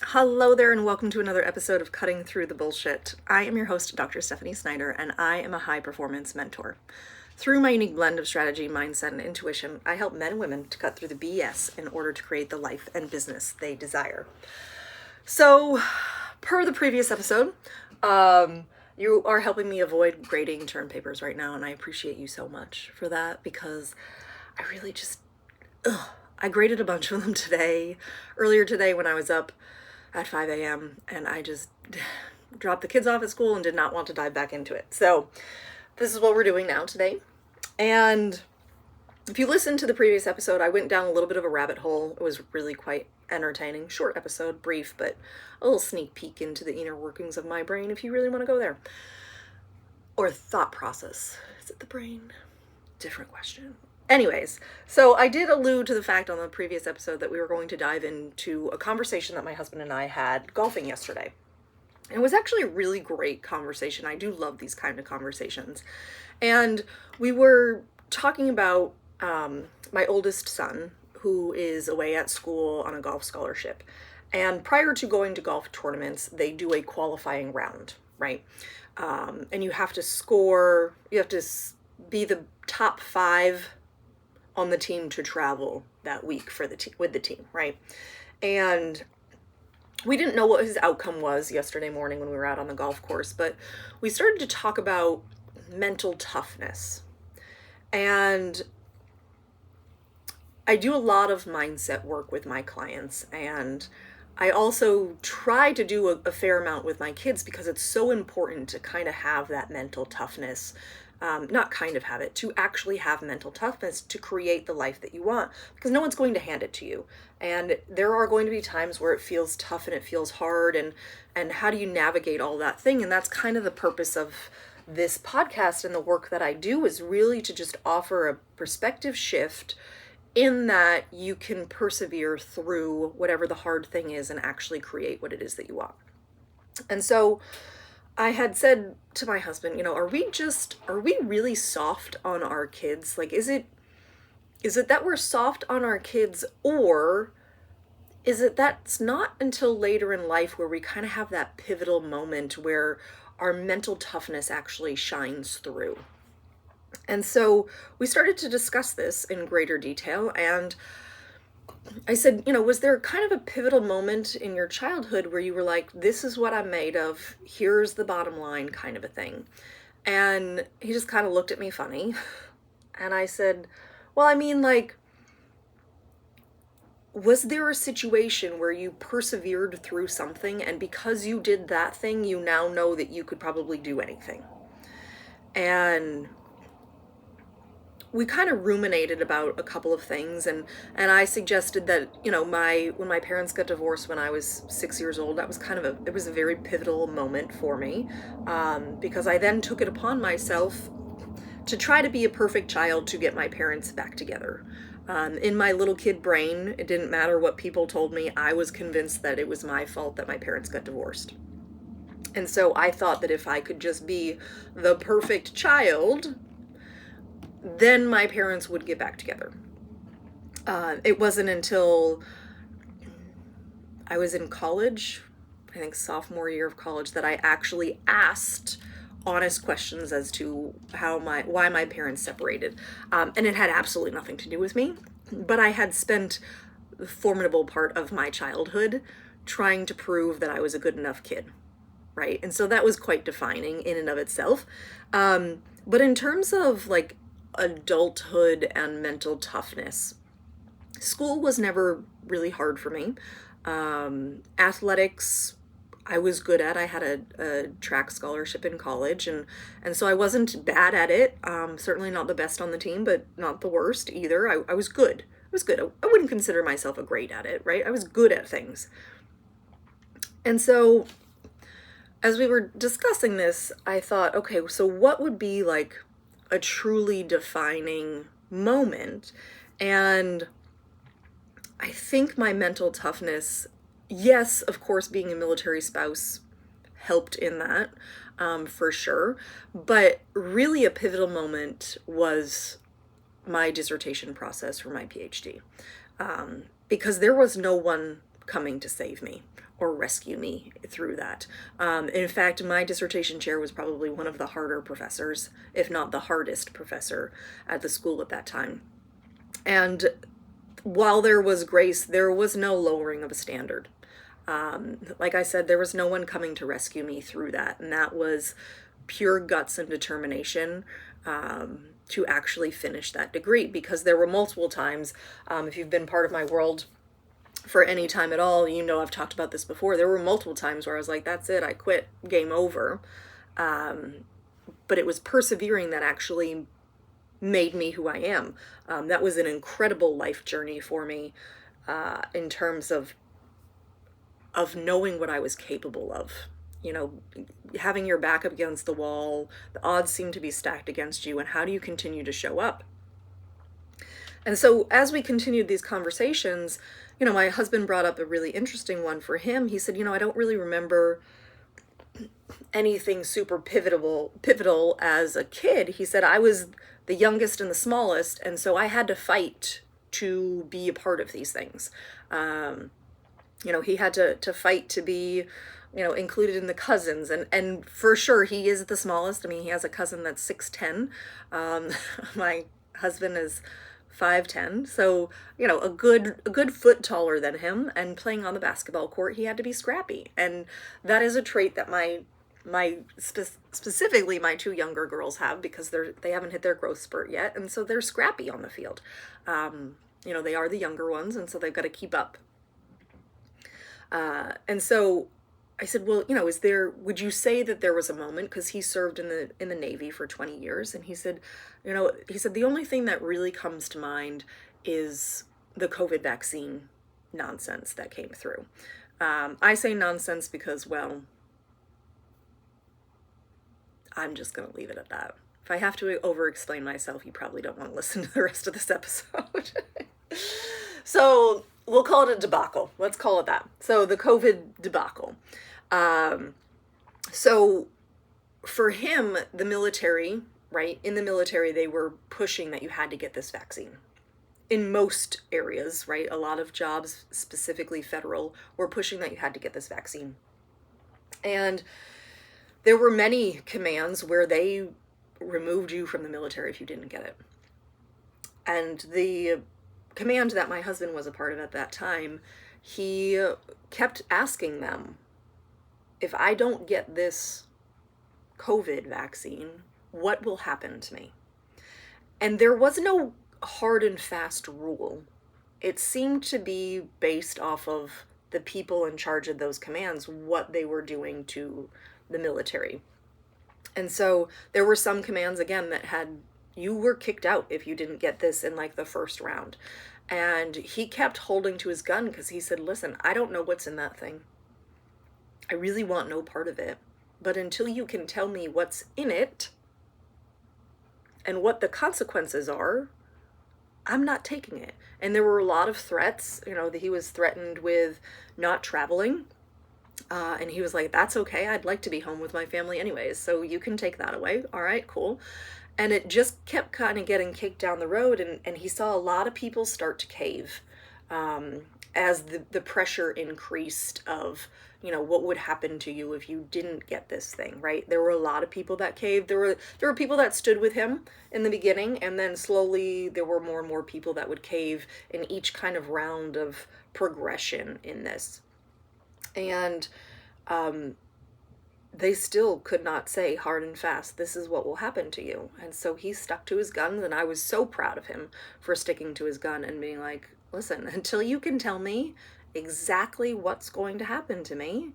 Hello there, and welcome to another episode of Cutting Through the Bullshit. I am your host, Dr. Stephanie Snyder, and I am a high performance mentor. Through my unique blend of strategy, mindset, and intuition, I help men and women to cut through the BS in order to create the life and business they desire. So, per the previous episode, you are helping me avoid grading term papers right now, and I appreciate you so much for that because I really just, I graded a bunch of them earlier today when I was up at 5 a.m. and I just dropped the kids off at school and did not want to dive back into it. So this is what we're doing now today. And if you listen to the previous episode, I went down a little bit of a rabbit hole. It was really quite entertaining. Short episode, brief, but a little sneak peek into the inner workings of my brain if you really want to go there. Or thought process. Is it the brain? Different question. Anyways, so I did allude to the fact on the previous episode that we were going to dive into a conversation that my husband and I had golfing yesterday. And it was actually a really great conversation. I do love these kind of conversations. And we were talking about my oldest son, who is away at school on a golf scholarship. And prior to going to golf tournaments, they do a qualifying round, right? And you have to score, you have to be the top 5 on the team to travel that week for with the team, right? And we didn't know what his outcome was yesterday morning when we were out on the golf course, but we started to talk about mental toughness. And I do a lot of mindset work with my clients, and I also try to do a fair amount with my kids because it's so important to kind of have that mental toughness. To actually have mental toughness to create the life that you want, because no one's going to hand it to you. And there are going to be times where it feels tough and it feels hard, and how do you navigate all that thing? And that's kind of the purpose of this podcast and the work that I do, is really to just offer a perspective shift in that you can persevere through whatever the hard thing is and actually create what it is that you want. And so I had said to my husband, are we really soft on our kids? Like, is it that we're soft on our kids, or is it that's not until later in life where we kind of have that pivotal moment where our mental toughness actually shines through? And so we started to discuss this in greater detail, and I said, was there kind of a pivotal moment in your childhood where you were like, this is what I'm made of, here's the bottom line, kind of a thing? And he just kind of looked at me funny. And I said, well, I mean, like, was there a situation where you persevered through something, and because you did that thing, you now know that you could probably do anything? And we kind of ruminated about a couple of things, and I suggested that, when my parents got divorced when I was 6 years old, that was it was a very pivotal moment for me, because I then took it upon myself to try to be a perfect child to get my parents back together. In my little kid brain, it didn't matter what people told me. I was convinced that it was my fault that my parents got divorced. And so I thought that if I could just be the perfect child, then my parents would get back together. It wasn't until I was in college, I think sophomore year of college, that I actually asked honest questions as to why my parents separated. And it had absolutely nothing to do with me, but I had spent the formidable part of my childhood trying to prove that I was a good enough kid, right? And so that was quite defining in and of itself. But in terms of like adulthood and mental toughness, school was never really hard for me. Athletics, I was good at. I had a track scholarship in college, and so I wasn't bad at it. Certainly not the best on the team, but not the worst either. I was good. I wouldn't consider myself a great at it, right? I was good at things. And so as we were discussing this, I thought, okay, so what would be like a truly defining moment? And I think my mental toughness, yes, of course, being a military spouse helped in that, for sure. But really a pivotal moment was my dissertation process for my Ph.D. Because there was no one coming to save me, or rescue me through that. In fact, my dissertation chair was probably one of the harder professors, if not the hardest professor at the school at that time. And while there was grace, there was no lowering of a standard. Like I said, there was no one coming to rescue me through that. And that was pure guts and determination to actually finish that degree. Because there were multiple times, if you've been part of my world for any time at all, you know I've talked about this before. There were multiple times where I was like, that's it, I quit, game over. But it was persevering that actually made me who I am. That was an incredible life journey for me in terms of knowing what I was capable of. You know, having your back up against the wall, the odds seem to be stacked against you, and how do you continue to show up? And so as we continued these conversations, you know, my husband brought up a really interesting one for him. He said, you know, I don't really remember anything super pivotal as a kid. He said, I was the youngest and the smallest, and so I had to fight to be a part of these things. You know, he had to fight to be, you know, included in the cousins, and for sure he is the smallest. I mean, he has a cousin that's 6'10". My husband is 5'10", so you know, a good foot taller than him, and playing on the basketball court, he had to be scrappy, and that is a trait that specifically my two younger girls have, because they haven't hit their growth spurt yet, and so they're scrappy on the field. You know, they are the younger ones, and so they've got to keep up. And so I said, well, you know, would you say that there was a moment, because he served in the Navy for 20 years, and he said, you know, the only thing that really comes to mind is the COVID vaccine nonsense that came through. I say nonsense because, well, I'm just going to leave it at that. If I have to over-explain myself, you probably don't want to listen to the rest of this episode. So we'll call it a debacle. Let's call it that. So the COVID debacle. So for him, the military, right? In the military, they were pushing that you had to get this vaccine. In most areas, right? A lot of jobs, specifically federal, were pushing that you had to get this vaccine. And there were many commands where they removed you from the military if you didn't get it. And the command that my husband was a part of at that time, he kept asking them, if I don't get this COVID vaccine, what will happen to me? And there was no hard and fast rule. It seemed to be based off of the people in charge of those commands, what they were doing to the military. And so there were some commands, again, that you were kicked out if you didn't get this in like the first round. And he kept holding to his gun because he said, listen, I don't know what's in that thing. I really want no part of it. But until you can tell me what's in it and what the consequences are, I'm not taking it. And there were a lot of threats, you know, that he was threatened with not traveling. And he was like, that's okay. I'd like to be home with my family anyways, so you can take that away. All right, cool. And it just kept kind of getting kicked down the road, and he saw a lot of people start to cave as the pressure increased of, you know, what would happen to you if you didn't get this thing, right? There were a lot of people that caved. There were people that stood with him in the beginning, and then slowly there were more and more people that would cave in each kind of round of progression in this. And they still could not say hard and fast, this is what will happen to you. And so he stuck to his guns, and I was so proud of him for sticking to his gun and being like, listen, until you can tell me exactly what's going to happen to me,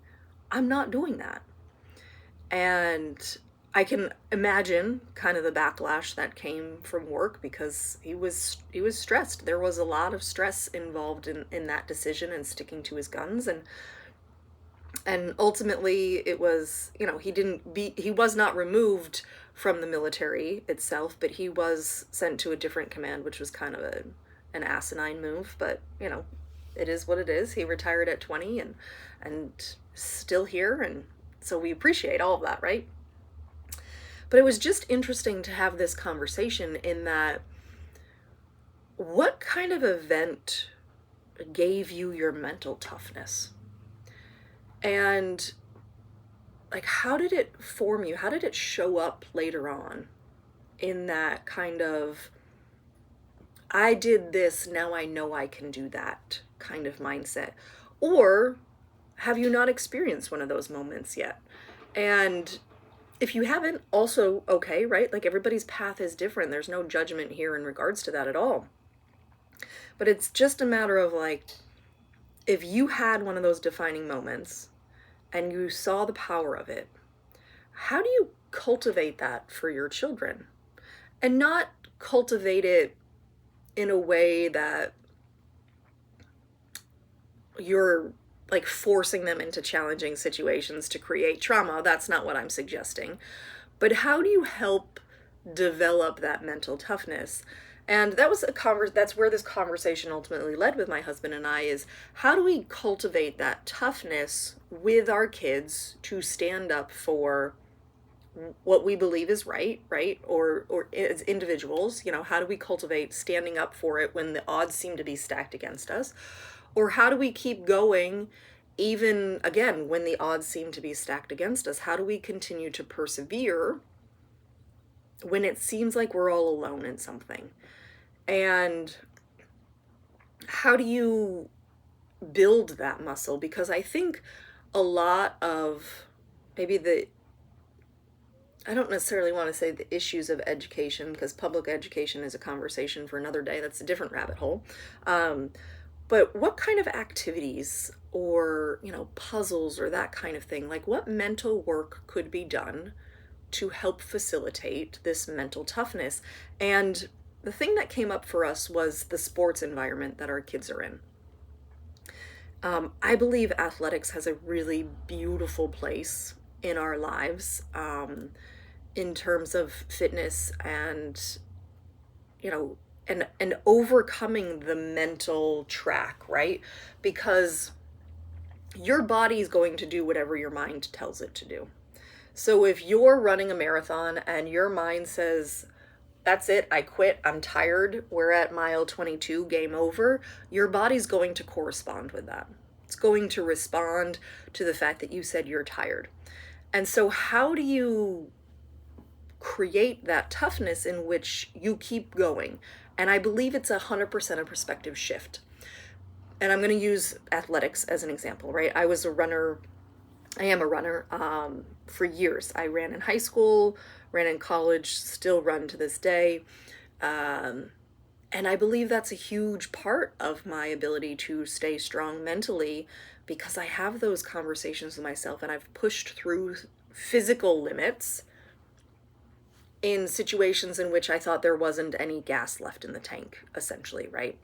I'm not doing that. And I can imagine kind of the backlash that came from work, because he was stressed. There was a lot of stress involved in that decision and sticking to his guns. And ultimately it was, you know, he was not removed from the military itself, but he was sent to a different command, which was kind of an asinine move, but you know, it is what it is. He retired at 20 and still here. And so we appreciate all of that, right? But it was just interesting to have this conversation in that, what kind of event gave you your mental toughness? And like, how did it form you? How did it show up later on in that kind of, I did this, now I know I can do that kind of mindset? Or have you not experienced one of those moments yet? And if you haven't, also okay, right? Like, everybody's path is different. There's no judgment here in regards to that at all. But it's just a matter of like, if you had one of those defining moments and you saw the power of it, how do you cultivate that for your children? And not cultivate it in a way that you're like forcing them into challenging situations to create trauma. That's not what I'm suggesting. But how do you help develop that mental toughness? And that was that's where this conversation ultimately led with my husband and I, is how do we cultivate that toughness with our kids to stand up for what we believe is right, right? Or as individuals, you know, how do we cultivate standing up for it when the odds seem to be stacked against us? Or how do we keep going even, again, when the odds seem to be stacked against us? How do we continue to persevere when it seems like we're all alone in something? And how do you build that muscle? Because I think a lot of maybe I don't necessarily want to say the issues of education, because public education is a conversation for another day. That's a different rabbit hole. But what kind of activities or, you know, puzzles or that kind of thing, like what mental work could be done to help facilitate this mental toughness? And the thing that came up for us was the sports environment that our kids are in. I believe athletics has a really beautiful place in our lives, in terms of fitness and, you know, and overcoming the mental track, right? Because your body's going to do whatever your mind tells it to do. So if you're running a marathon and your mind says, that's it, I quit, I'm tired, we're at mile 22, game over, your body's going to correspond with that. It's going to respond to the fact that you said you're tired. And so how do you create that toughness in which you keep going? And I believe it's 100% a perspective shift. And I'm going to use athletics as an example, right? I was a runner. I am a runner for years. I ran in high school, ran in college, still run to this day. And I believe that's a huge part of my ability to stay strong mentally, because I have those conversations with myself and I've pushed through physical limits in situations in which I thought there wasn't any gas left in the tank, essentially, right?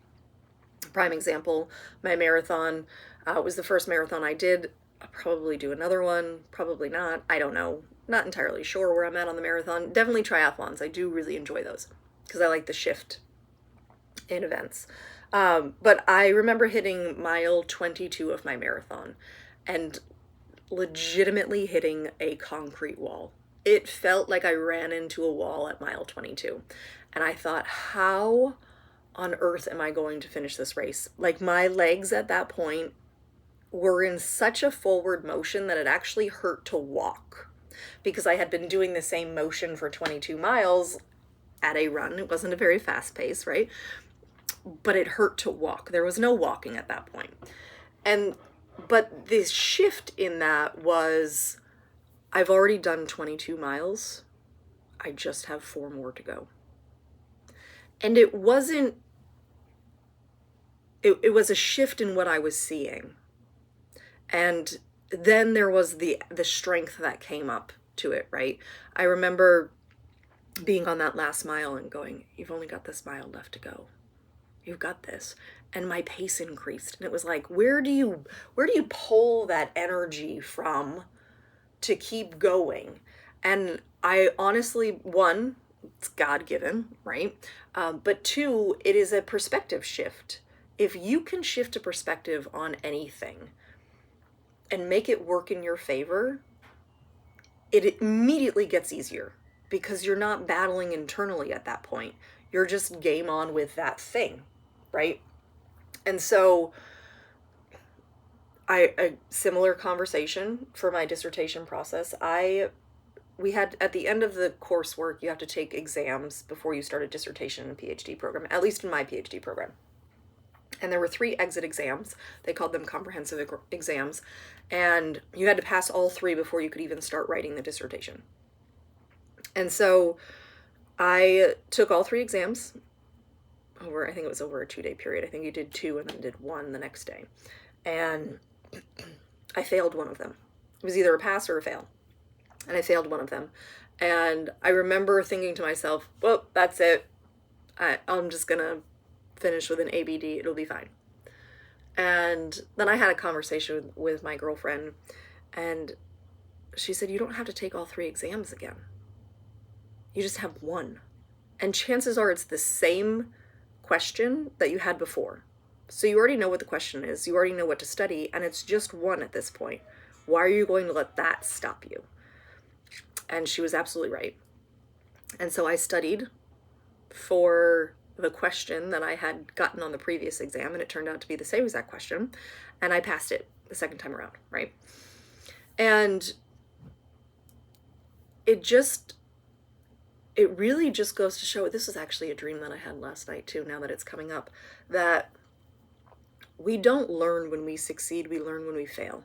Prime example, my marathon was the first marathon I did. I'll probably do another one, probably not. I don't know. Not entirely sure where I'm at on the marathon. Definitely triathlons. I do really enjoy those because I like the shift in events. But I remember hitting mile 22 of my marathon and legitimately hitting a concrete wall. It felt like I ran into a wall at mile 22. And I thought, how on earth am I going to finish this race? Like, my legs at that point were in such a forward motion that it actually hurt to walk, because I had been doing the same motion for 22 miles at a run. It wasn't a very fast pace, right? But it hurt to walk. There was no walking at that point. But the shift in that was, I've already done 22 miles. I just have 4 more to go. And it wasn't, it was a shift in what I was seeing. And then there was the strength that came up to it, right? I remember being on that last mile and going, you've only got this mile left to go. You've got this. And my pace increased. And it was like, where do you pull that energy from to keep going? And I honestly, one, it's God-given, right? But two, it is a perspective shift. If you can shift a perspective on anything and make it work in your favor, it immediately gets easier, because you're not battling internally at that point. You're just game on with that thing, right? And so A similar conversation for my dissertation process. We had, at the end of the coursework, you have to take exams before you start a dissertation in a PhD program, at least in my PhD program. And there were 3 exit exams. They called them comprehensive exams. And you had to pass all 3 before you could even start writing the dissertation. And so I took all 3 exams I think it was over a 2-day period. I think you did 2 and then did 1 the next day. And I failed one of them. It was either a pass or a fail. And I failed one of them. And I remember thinking to myself, well, that's it. I'm just going to finish with an ABD. It'll be fine. And then I had a conversation with my girlfriend, and she said, you don't have to take all 3 exams again. You just have 1. And chances are it's the same question that you had before. So you already know what the question is. You already know what to study, and it's just 1 at this point. Why are you going to let that stop you? And she was absolutely right. And so I studied for the question that I had gotten on the previous exam, and it turned out to be the same exact question, and I passed it the second time around, right? And it really just goes to show, this is actually a dream that I had last night too, now that it's coming up, that we don't learn when we succeed, we learn when we fail.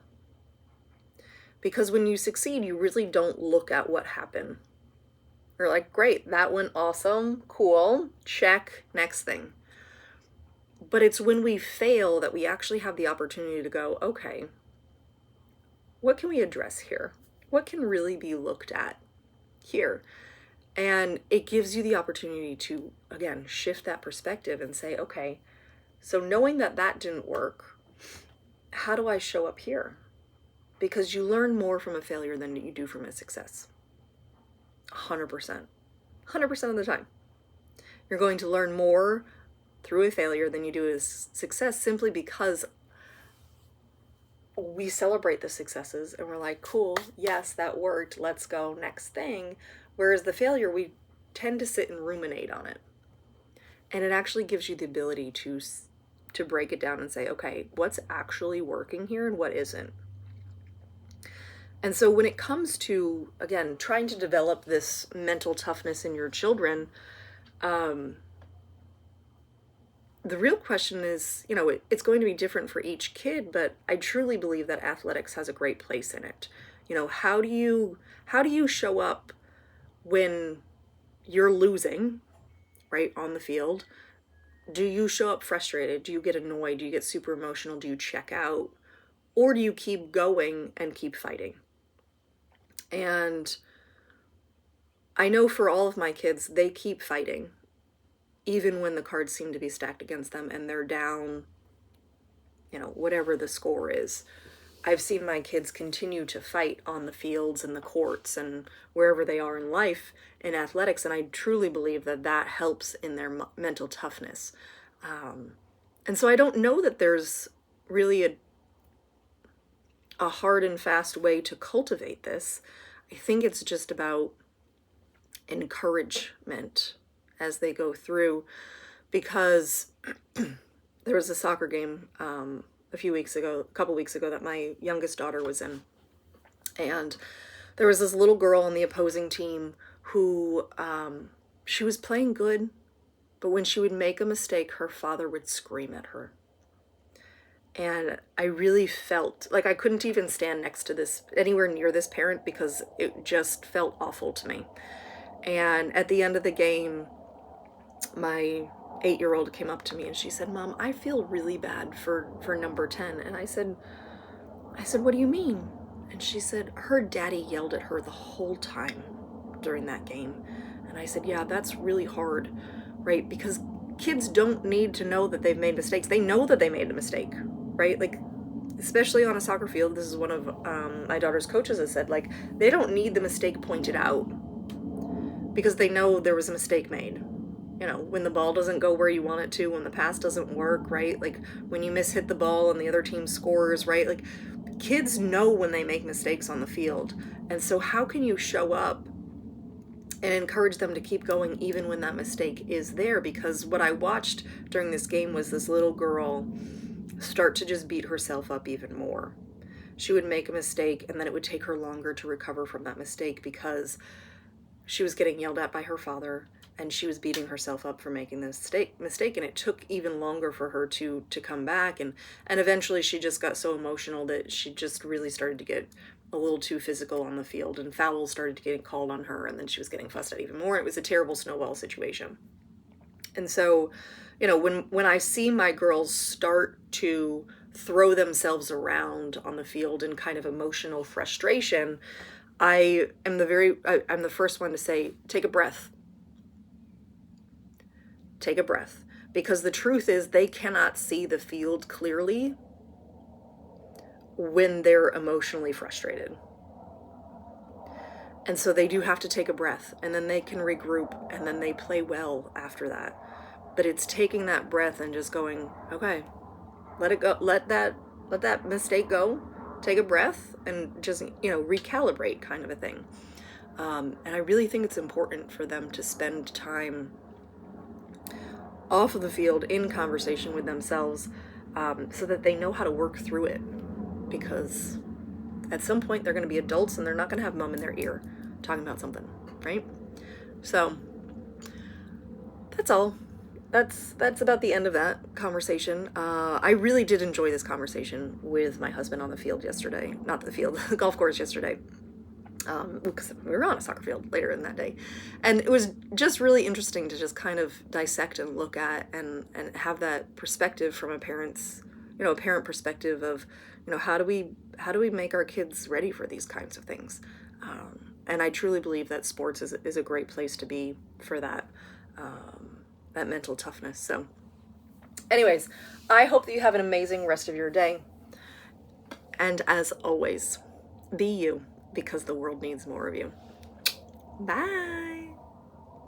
Because when you succeed, you really don't look at what happened. You're like, great, that went awesome, cool, check, next thing. But it's when we fail that we actually have the opportunity to go, okay, what can we address here? What can really be looked at here? And it gives you the opportunity to, again, shift that perspective and say, okay, so knowing that that didn't work, how do I show up here? Because you learn more from a failure than you do from a success. 100%. 100% of the time. You're going to learn more through a failure than you do as success, simply because we celebrate the successes and we're like, cool, yes, that worked, let's go, next thing. Whereas the failure, we tend to sit and ruminate on it. And it actually gives you the ability to break it down and say, okay, what's actually working here and what isn't? And so when it comes to, again, trying to develop this mental toughness in your children, the real question is, it's going to be different for each kid, but I truly believe that athletics has a great place in it. How do you show up when you're losing, right, on the field? Do you show up frustrated? Do you get annoyed? Do you get super emotional? Do you check out? Or do you keep going and keep fighting? And I know for all of my kids, they keep fighting, even when the cards seem to be stacked against them and they're down, whatever the score is. I've seen my kids continue to fight on the fields and the courts and wherever they are in life in athletics, and I truly believe that that helps in their mental toughness. And so I don't know that there's really a hard and fast way to cultivate this. I think it's just about encouragement as they go through, because there was a soccer game a couple weeks ago that my youngest daughter was in, and there was this little girl on the opposing team who she was playing good, but when she would make a mistake, her father would scream at her. And I really felt like I couldn't even stand anywhere near this parent, because it just felt awful to me. And at the end of the game, my 8-year-old came up to me and she said, Mom, I feel really bad for number 10. And I said, what do you mean? And she said, her daddy yelled at her the whole time during that game. And I said, yeah, that's really hard, right? Because kids don't need to know that they've made mistakes. They know that they made a mistake, right? Like, especially on a soccer field, this is one of my daughter's coaches has said, like, they don't need the mistake pointed out because they know there was a mistake made. When the ball doesn't go where you want it to, when the pass doesn't work, right? Like when you hit the ball and the other team scores, right? Like, kids know when they make mistakes on the field. And so how can you show up and encourage them to keep going even when that mistake is there? Because what I watched during this game was this little girl start to just beat herself up even more. She would make a mistake, and then it would take her longer to recover from that mistake because she was getting yelled at by her father, and she was beating herself up for making this mistake, and it took even longer for her to come back, and eventually she just got so emotional that she just really started to get a little too physical on the field, and fouls started to get called on her, and then she was getting fussed at even more. It was a terrible snowball situation. And so, you know, when I see my girls start to throw themselves around on the field in kind of emotional frustration, I'm the first one to say, take a breath. Take a breath. Because the truth is, they cannot see the field clearly when they're emotionally frustrated. And so they do have to take a breath, and then they can regroup, and then they play well after that. But it's taking that breath and just going, okay, let it go, let that mistake go, take a breath, and just, you know, recalibrate, kind of a thing. And I really think it's important for them to spend time off of the field in conversation with themselves, so that they know how to work through it. Because at some point they're going to be adults, and they're not going to have mom in their ear talking about something, right? So that's all. That's about the end of that conversation. I really did enjoy this conversation with my husband on the field yesterday. Not the field, the golf course yesterday. Because we were on a soccer field later in that day. And it was just really interesting to just kind of dissect and look at and have that perspective from a parent perspective of, you know, how do we make our kids ready for these kinds of things? And I truly believe that sports is a great place to be for that, that mental toughness. So anyways, I hope that you have an amazing rest of your day. And as always, be you, because the world needs more of you. Bye.